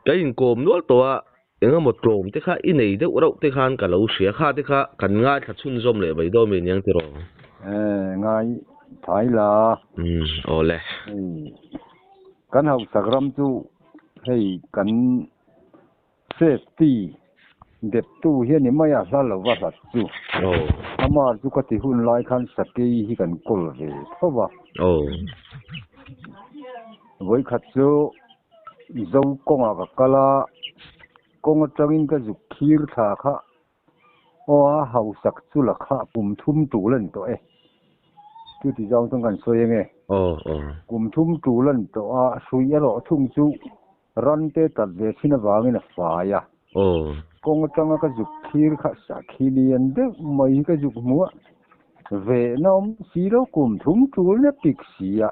kain kom nual to a enga motrom te kha inei de uro te khan ka lo sia kha te kha kan nga tha chun zom le bai do me nyang te ro ngai thai la ole kan hau sagram chu hei kan safety dep tu hian ni maya sa lo wa sa chu ama chu ka ti hun lai khan sakei hi kan kol ve thowa voi khat chu zo konga ka kala konga changin ka zu khir tha kha oa hau sak chu la kha pum thum tu len to chu ti jong tong kan soi nge kum thum tu len to a sui a ro thung chu ran te tat ve thina wangin a fa ya konga changa ka zu khir kha sa khilian de mai ka zu mu ve nom si ro kum thum tu le pik sia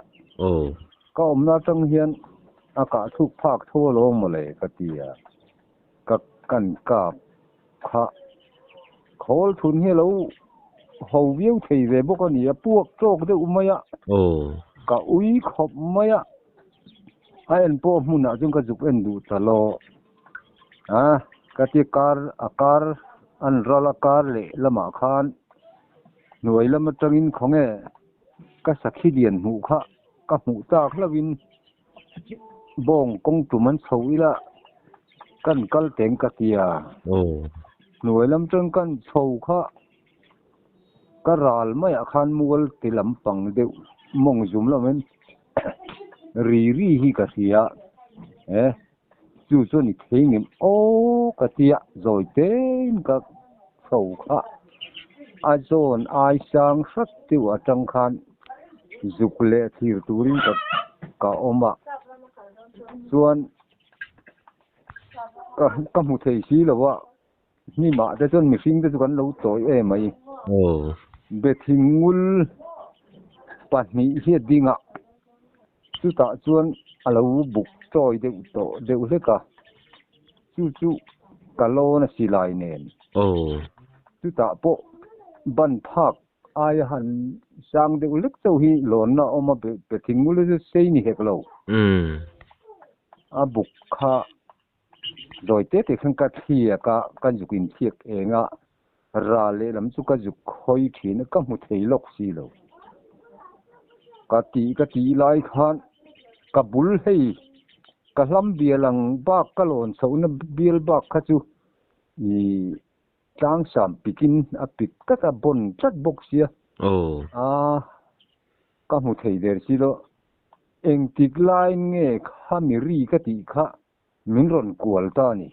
ka om na tang hian aka thuk phak tho lo mo le ka tia ka kan ka kha khol thun he lo ho viu thei ve bok ani a puak chok de umaya ka ui khop maya ain po mun a jung ka juk en du talo ka ti kar akar an rala kar le lama khan noi lama tangin khonge ka sakhi dian mu kha ka mu ta khlawin bong kong tu man chhoila kan kal teng ka tia noi lam tang kan chho kha karal mai akhan mual tilam pang de mong zum la men ri hi ka tia chu chu ni thengim ka tia zoi ten ka chho kha a zon ai sang sat ti wa tang khan zukle thir turin ka oma chuan ka mu thei si lawa ni ma te chon mi sing te chu kan lo toi mai bethingul pani hi dinga chu ta chuan alo buk toi de to de le ka chu kalo na silai nen chu ta po ban phak ai han sang de ulek to hi lon na oma bethingul je sei ni hek lo a buk kha doi te khang ka thia ka kan jukin thiek enga ra le lam chu ka juk khoi thin ka mu thei lok si lo ka ti lai khan ka bul hei ka lam bialang ba ka lon so na bial ba kha chu ni tang sam pikin a pik ka ta bon chat box sia ka mu thei der si lo eng tik lai nge kha mi ri ka ti kha min ron kual ta ni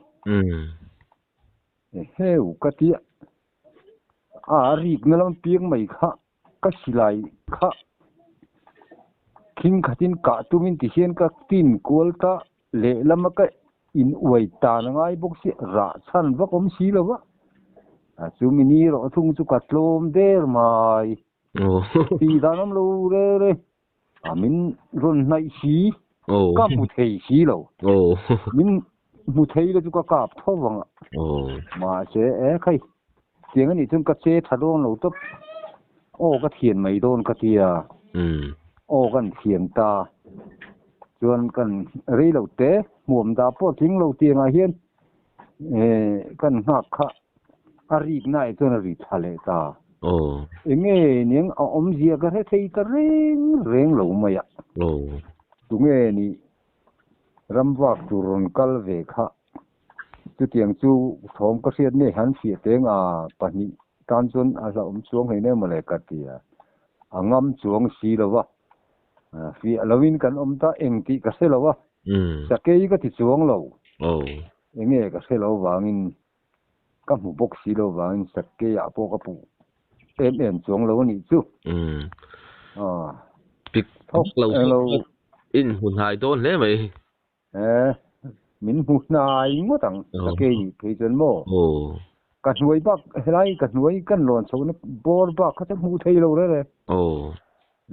heu ka ti ri na lam piang mai kha ka silai kha king khatin ka tumin ti hian ka tin kual ta le lam ka in uai ta na ngai bok si ra chan wa kom si lo wa chu mini ro thung chu ka tlom der mai ti danam lo re amin ron nai si ka mu thei si lo min mu thei le chu ka kap tho wanga ma che khai tiang ani chung ka che thadon lo top ka thian mai don ka tia kan thian ta chuan kan ri lo te muam da po thing lo tianga hian kan hak kha ari nai chuan ri thale ta enge ning om zia ka he thei ta reng lo maya tunge ni ramwak turon kal ve kha tu tiang chu thom ka riat ne han fi tenga pani tan chun a za chuang hei ne male ka tia angam chuang si lawa fi alawin kan ta engti ka se lawa sakei ka ti chuang lo enge ka se lo wangin ka mu bok si lo wangin sakei a po ka pu em chuang lo ni chu pik lo in hun hai don le mai min hun nai mo tang sakei ke chen mo ka nuai bak helai ka nuai kan lon so na bor ba kha ta mu thei lo re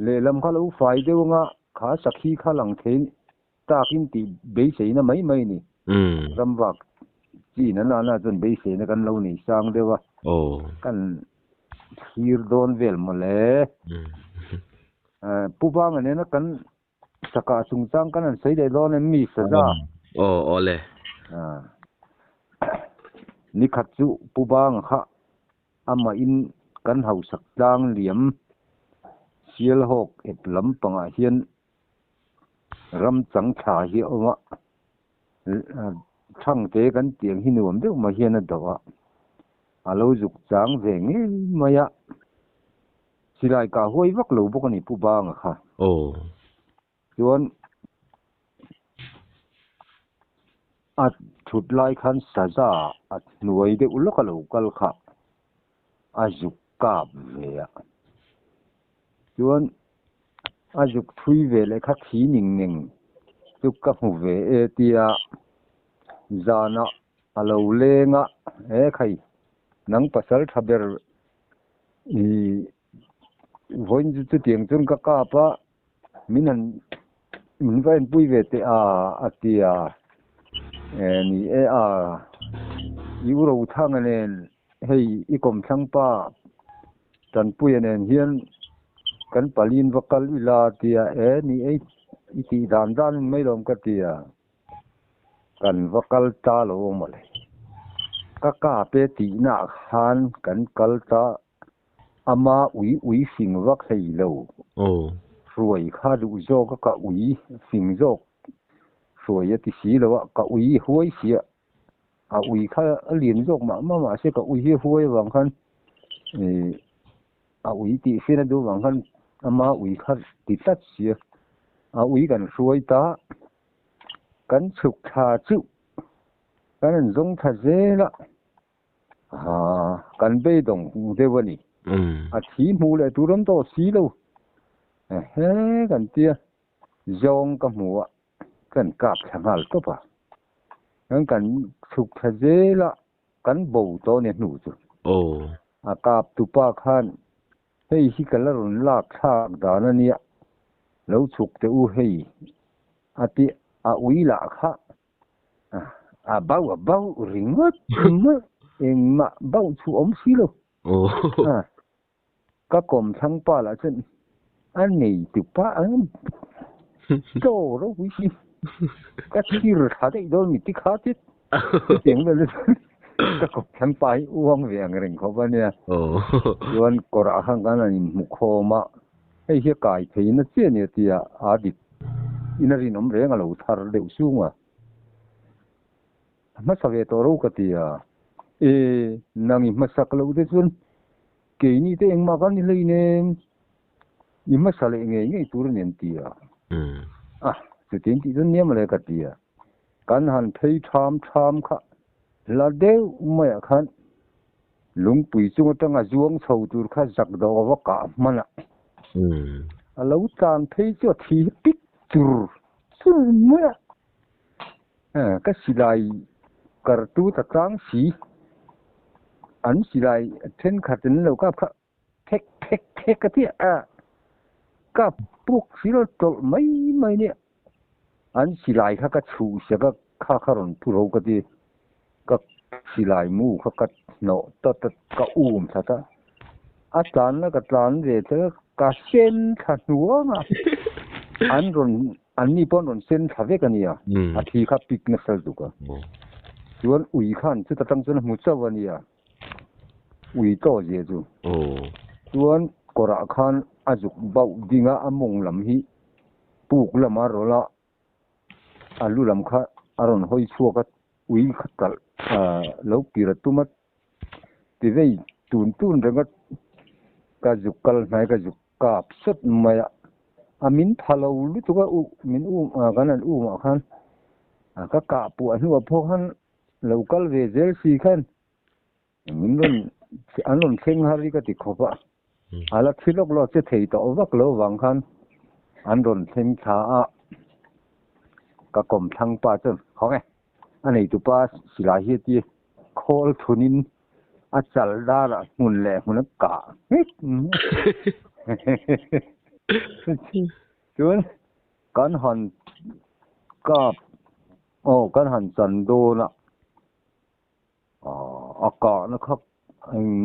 le lam kha lo fai de nga kha sakhi kha lang thein ta kin ti be sei na mai ni ram wak chi na chon be sei na kan lo ni sang de wa kan hir don vel mo le pu bang ne na kan saka sung chang kan sei de don mi sa da ole นี่ขัดจุปูบางค่ะอามาอินกันเฮาสักดางเหลี่ยมเชียลหกเอ็ดลำปังอาเฮียนรำจังฉาเหี่ยวมะช่างเตกันเตียงหินวมเด้อมาเฮียนดอกอาโลจุกจางเวงมายะสิไลกาห้วยวักโลบกนี่ปูบางค่ะโอ้ส่วนอัดชุดลายคันซาซาอัดหน่วยเดอุลกะโลกัลค่ะอาจุกกาบเวียส่วนอาจุกทุยเวเลยค่ะทีนิ่งๆจุกกับหูเวเตียจานะอาโลเลงะใครนังปัสสาวะทับเดอร์วันจุดเตียงจนกะกาปะมินันมันเป็นปุยเวเตอาเตียนี่อยู่เราทางนั้นให้อีกมช่างป้าจันปุยเนี่ยเฮียนกันปลินวักลวิลาเตียนี่อีตีดานไม่ลงกะเตียกันวักลตาโลมาเลยกะเปตีนาคานกันกลตาอามาอุยสิงวักให้โลโอ้รวยค่าดูโจกะอุยสิงโจสวยติสีแล้วกะอุยห้วยเสียอุยค่าเลียนโจมาเสียกะอุยห้วยบางคันอุยติเสียดูบางคันอามาอุยค่าติดตัดเสียอุยกันสวยตากันสุขชาจุกันจงทะเจละกันไปตรงเดวนี่ทีมูเลยตุรนโตสีโลกันเตียจงกับหัวกันกาบทำหาตัวป่ะกันสุขทะเจละกันบูโตเนี่ยหนูจุโอ้กาบตุปาขันเฮ้ยที่กันละรุนลากชากดานเนี่ยแล้วสุขจะเฮ้ยติอุยละค่ะเบาริงวัดมาเบาชูอมสีโลโอ้ก็กลมทั้งป้าละจนอันนี้ตุป้าโตแล้ววิชิก็ที่รถได้โดนมิติขาดเสียงเลยก็กลมทั้งป้าอ้วงเวียงเริงเขาบ้านเนี่ยย้อนกระหังกันนี่มุขมาให้เฮียกายเพยินเสียเนี่ยที่อาดิอินารีน้ำเรงอะไรอุทาร์เดือดสูงอ่ะมาสเวตรู้กันที่นางมาสักแล้วเดี๋ยวส่วนเกี่ยนี่เองมากันนี่เลยเนี่ยมาสักเลยไงตัวนี้ที่สุดที่ที่ตัวนี้มาเลยกันที่กันหันเพย์ชามค่ะลาเดียวไม่ขันลุงปุยจงตั้งอาจวงสาวตัวข้าจักดาวกามันอ่ะแล้วจานเพย์จะที่ปิดจุดสุดเมื่อก็สิไลกระตุ้นตั้งสีอันสิไลเช่นขัดนั้นเราก็เทคกันที่ก็พวกสิเราตัวไม่เนี่ยอันสิไลเขาก็ชูเสียก็ข้าขรนผู้เราก็ที่ก็สิไลมูเขาก็โนตัดก็ซะท่าอาจารย์แล้วก็อาจารย์เดี๋ยวก็เส้นขัดหัวมาอันนี้ป้อนเส้นทำเวกันเนี่ยอาทิตย์ขับปิกนักสรุปก็ส่วนอุยขันจะตั้งส่วนมุสาวนี่อุยโตเจจูส่วนกระขันอาจุกเบาดิ่งมงลำฮีปุกละมาโรละลุลำข้าอารมณ์หอยชัวก็อุยขัดแล้วปีระตุมัดที่ได้ตุนเรื่องก็จุกกัลไม่ก็จุกกาบสุดไม่มินพาเราลุตัวก็มินกันนั่นมาขันก็กาบปวดหัวพวกขันเราก็เวเจลสีขันมินรุ่นอันนั้นเชิงฮาริก็ติดขบอะไรที่เราจะเทต่อวักเราหวังขันอันนั้นเชิงชาก็กลมทั้งป้าจนเขาไงอันนี้ตัวป้าสิลาเฮียตีโคลทุนินอาจารย์ดาราหุ่นแหลกหุ่นกาจนกันหันกับกันหันจันโดนะอากาศนะครับ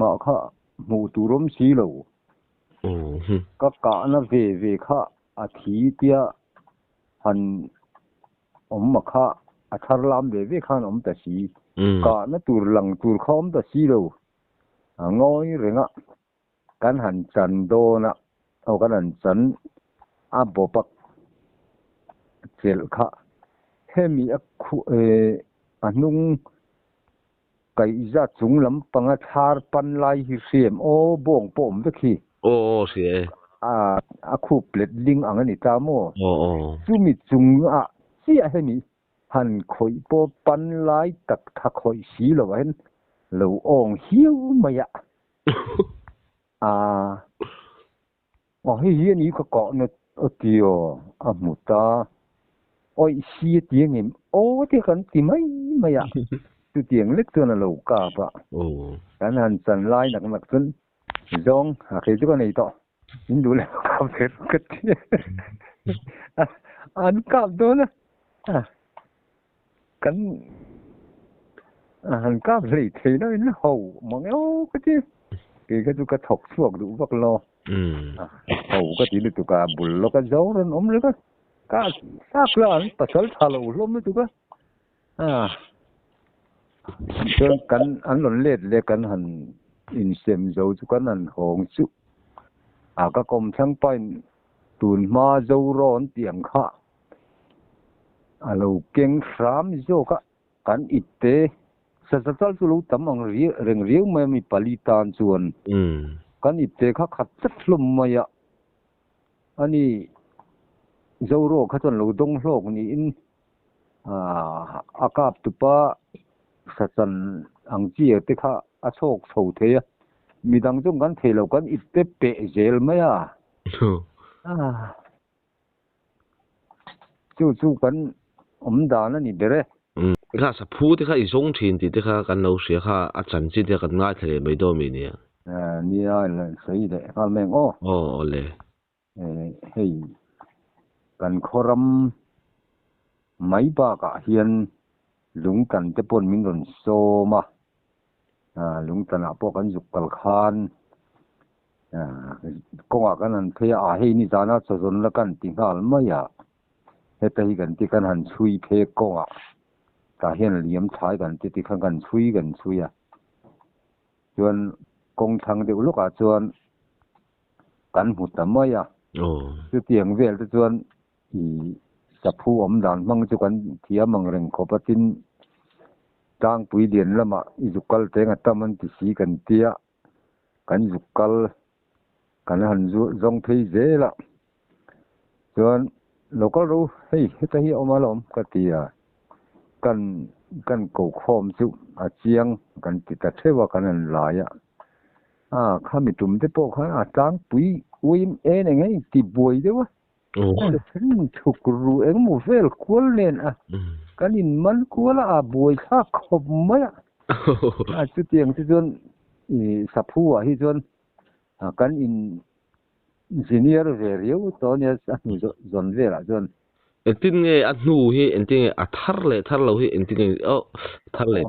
มาค่ะหมู่ตุรมสีเหลวก็กะนะเวค่ะอาทิตย์หันมาค่ะ a thar lam ve ve khan om ta si ừ ka na tur lang tur khom ta si lo ngoi renga kan han chan do na au kan han chan a bo pak chel kha hemi a khu anung kai za chung lam panga thar pan lai hi siam o bong pom te khi ô ô xie a khu plet ling ang ani ta mo ô ô chu mi chung a si a hemi han khoi po pan lai tak tha khoi si lo hen lo ong hiu maya hi hi ni ko na o tio a muta oi si tieng im o ti kan ti mai maya tu tieng lek tu na lo ka pa ô kan han san lai nak nak sun jong ha ke tu ka nei to in du le ka phet ka ti an ka do na kan han ka le thei na in ho mong o ka ti ke ka tu ka thok suak du vak lo ho ka ti tu ka bul lo ka zo ron om le ka sa klan pa sal thalo lom tu ka Sơn cắn ăn lộn lết lê cắn hẳn in xem dấu chú cắn hẳn hồng chú các công thăng bánh tùn ma dấu rôn tiệm khá lâu kênh sám dấu khá cắn ít tế sa chú lưu tấm ang rừng riêng mà mi pali tàn chuan cắn ít tế khá khát chất lùm mà ya anh dấu rô khá chuan lâu đông lộc ni in akap tu pa sa chan ang chi te kha a chok tho the mi dang jong kan thelo kan itte pe zel ma ya chu kan da na ni bere kha sa phu te kha isong thin ti te kha kan lo sia kha a chan chi te kan nga thele mai do mi ni ni ai la sei de kal meng o le hei kan khoram mai ba ka hian lung kan te pon min ron so ma lung tan a po kan juk kal khan ko nga kan an phia a hei ni jana chozon la kan ti hal ma ya heta hi kan ti kan han chui phe ko nga ka hian liam thai kan ti kan chui ya chuan kong thang de uluk a chuan kan hu ta ma ya chu tiang vel te chuan sa phu om dan mang chu kan thia mang reng khopatin tang pui lian lama izukal tenga taman ti si kan tia kan zukal kan han zu zong thei zela chuan local ro hei heta hi omalom ka tia kan ko khom chu a chiang kan ti ta thewa kan an la ya khami tum te po kha tang pui uim en ngai ti boi dewa thuk ru eng mu vel kol nen kan in man kola a boi kha khop ma chu tiang chu jon sa phu hi jon kan in engineer ve riu to ne sa nu jon ve la jon entin nge a nu hi entin a thar lo hi entin thar le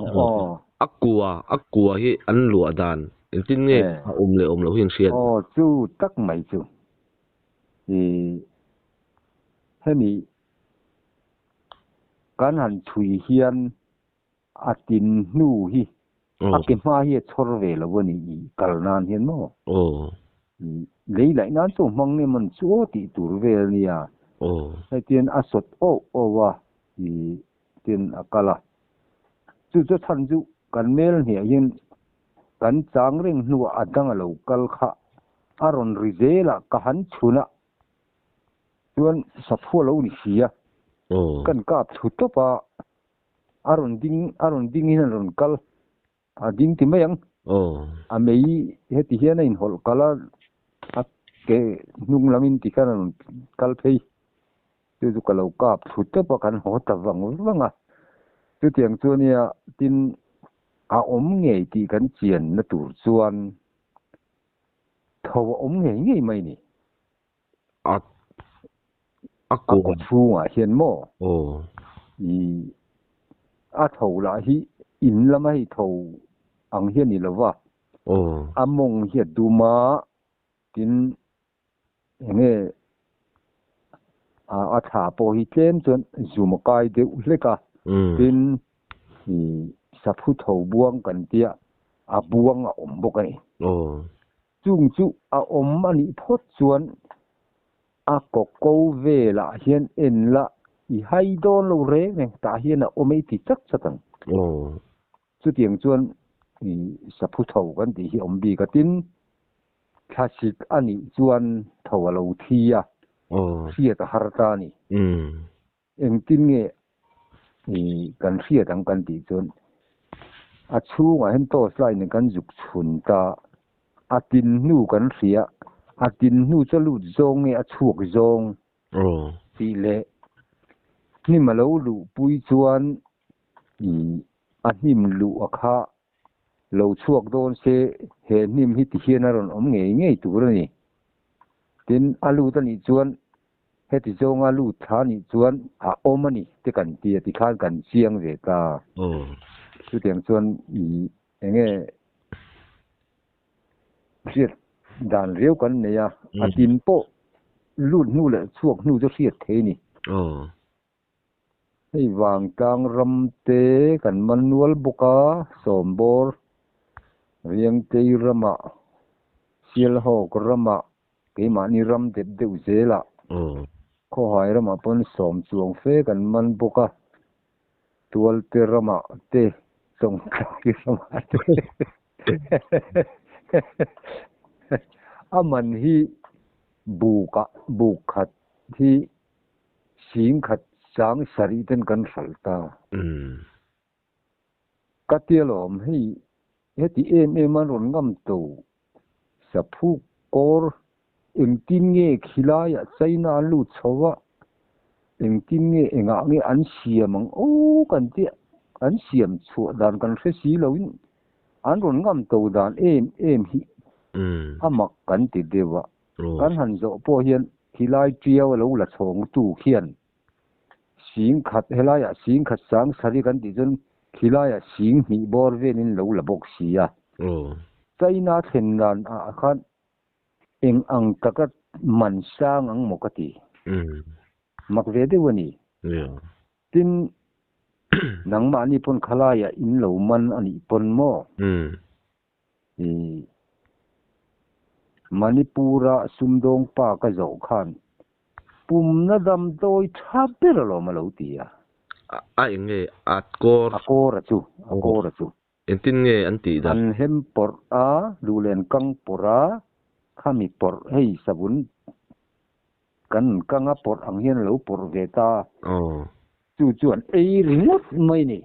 akua hi an lu adan entin nge om lo hi sian chu tak mai chu hemi kan han chui hian atin nu hi akin ma hi chor ve lo ni kalnan hian mo lei lai nan chu mang ne man chu ti tur ve nia sai tien asot wa tien akala chu than chu kan mel hi yin kan chang ring nu adang lo kal kha aron rizela ka han chuna chuan sa phu lo ni sia kan ka thu to pa aron ding in ron kal ding ti mayang a mei heti hian in hol kala ke nung lamin ti kan kal phei chu ka lo ka thu to pa kan ho ta wanga chu tiang chu nia tin a om nge ti kan chian na tur chuan tho om nge mai ni ko chu a hian mo a tho la hi in lama hi tho ang hian ni lawa among hi duma tin nge a tha po hi tlem chon zuma kai de uleka เป็นสัพพุเฒ่าบวงกันเตียอาบวงอมบกนี่จุงจุอาอมอันนี้พดสวนอากกโกเวละเฮียนเอ็นละอีไฮโดนโลเรเนี่ยตาเฮียนอมไม่ติจักสักสุดเตียงจวนสัพพุเฒ่ากันที่อมบีกตินคลาสสิกอันนี้จวนเฒ่าโลทีอ่ะเสียตะหรตานี่เอ็งตินเงกันเสียตังกันที่จวนอาชูงเห็นโตสไลน์กันจุกชุนตาอาตินนูกันเสียอาตินนูจะลุดจงอาชูกจงตีเละนี่มาแล้วลุปุยจวนอันนี้มันลุอะค่ะเราชวกโดนเสเห็นนิมฮิตเฮียนารอนอมเงยตัวนี่ตินอาลูตันอีจวนเฮติจงอาลูทานี่จวนอาอมนี่ที่กันเตียที่ข้านกันเชียงเวตาสุดเตียงจวนเงยเสียด่านเรียวกันเนี่ยอาตินโปลูดนู่แหละชวกนู่จะเสียเทนี่ให้วางกลางรำเตกันมันนวลบุกาสมบอร์เรียงเตยรำะเสียลหอกรำะเกี่ยมานี่รำเด็ดเดือดเจละข้อหายรำะปนสมจวงเฟกันมันบุกาตัวเตรำะเตส่งกลายรำะอามันที่บุกขัดที่สิงขัดสางสรีตันกันสัลตากัตเตียลอมให้ที่มันรนงำตูสัพพุกอร์อิงตินเงขิลายะไซนาลูชวะอิงตินเงงะเงอันเสียมังโอ้กันเตียอันเสียมชัวดานกันเฟสีลวินอันรนงำตูดานฮิอามักกันติเดวะกันหันโจโปเฮียนขิลายเจียวแล้วละชงตู้เขียนสิงขัดเฮลายะสิงขัดสังสริกันติจนขิลายะสิงมีบอร์เวนินแล้วละบกเสียใจนาเห็นนานอาคันเองอังตะกัดมันสร้างอังมกติมักเวเดวนี่ตินนังมานี่ปนขลายะอินเหลามันอันนี้ปนโมมณิปุระสุมดงปากะเจ้าขันปุ่มนะดำโดยทับเปรโลมาเลวตีอ่ะเงอัดกอระจูเอ็นตินเงอันตีดันเฮมปอร์อาดูเลนกังปอราข้ามีปอร์ให้สบุนกันกังปอร์อังเฮียนเหลวปอร์เวตาจู่จวนริมดไม่นี่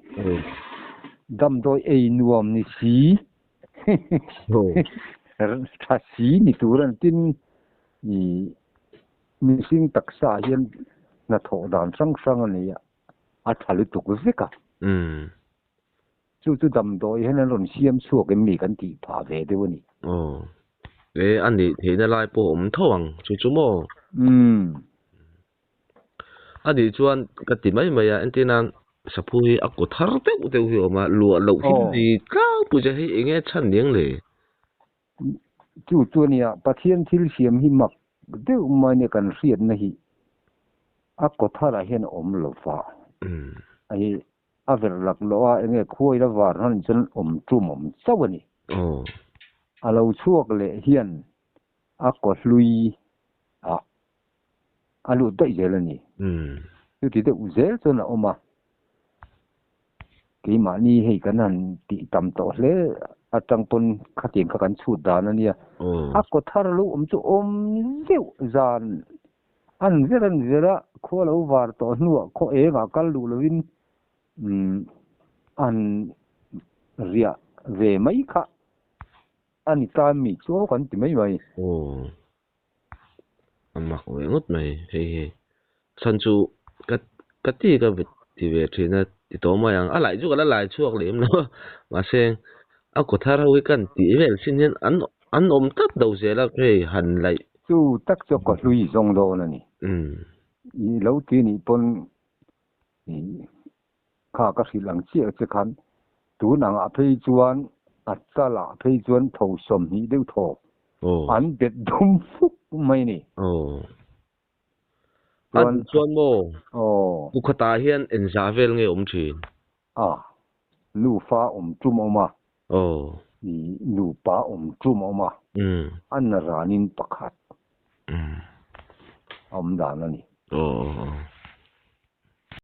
ดำโดยนวมนี่สีถ้าสีนี่ตัวนั้นตินมีสิ่งตักษาเห็นนาโถดานสังอันนี้อาถรรพ์ตุกเวกะจู่ดำโดยให้นั่นหล่นเสียมชั่วกันมีกันตีผาเวเดวนี่อันนี้เห็นอะไรปะผมท่วงจู่โมอันนี้ชวนกติไม่อันที่นั้นสัพพุยอักกุทาร์เตอุเตอุมาลัวเหลาหินดีก้าวปุจจะให้เองชั้นเลี้ยงเลยจู่ตัวเนี่ยประเทศที่เสียมหิมักเดี๋ยวมาเนี่ยกันเสียนนะฮิอักกุทาร์เห็นอมโลฟ้าไอ้อาเวลลักโลอาเองคุยแล้วว่านั่นจนอมจุ่มเจ้านี่เราชั่วเลยเฮียนอักกุลุยอาลูได้เจริญนี่อยู่ที่เด็กอุเซจนออกมากี่มานี่ให้กันนั่นติตำโตเลยอาจังปนขัดเองกันสูดดานนั่นเนี่ยอักกุทาร์ลูจุเลี้ยวจานอันเวลาขอเราวาร์ตอนนัวขอเองกันลูลวินอันเรียเวไม่ค่ะอันนี้ตามมีชั่วกันที่ไม่ไหวมักเวงดไหมเฮ้สันจูกัดที่ก็ที่เวทีนะที่ตัวมาอย่างอะไรจู่ก็หลายช่วงเลยนะมาเซงเอาก็ถ้าเราไว้กันที่เวลสิ่งนี้อันอมตัดดาวเสียแล้วเฮ้หันไหลจู่ตักจกก็ลุยจงโดนั่นนี่แล้วที่นี่ปนข้าก็สิหลังเชี่ยจะคันตัวหนังอภัยจวนอัตตาละอภัยจวนทสมนี้เดียวท อันเบ็ดดุมฟุกไม่นี่ ส่วนโม อ๋อ อุคตาเฮียนเอ็นซาเวลไงถินลูฟ้าจุ่มออกมาโอ้ลูป้าจุ่มออกมาอันรานินประคัดดานนั่นนี่